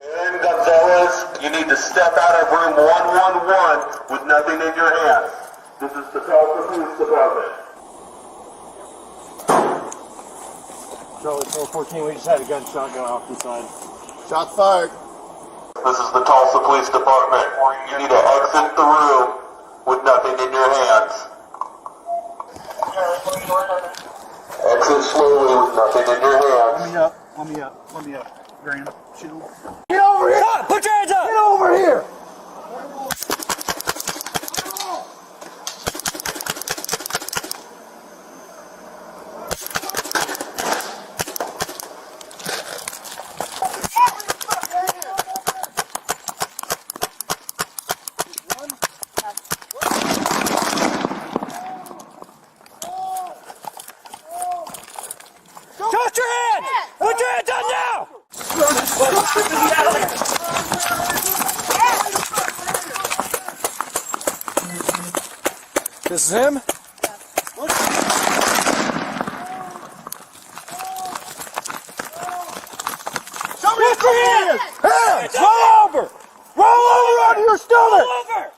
And Gonzalez, you need to step out of room 111 with nothing in your hands. This is the Tulsa Police Department. Charlie 414, we just had a gunshot go off the side. Shots fired. This is the Tulsa Police Department. You need to exit the room with nothing in your hands. Exit slowly with nothing in your hands. Let me up. Graham, shoot. Get over here! Put your hands up! Get over here! Touch your hands! Put your hands up now! This is him? Somebody Put your hands! Hands! Roll over! Roll over on your stomach! Roll over!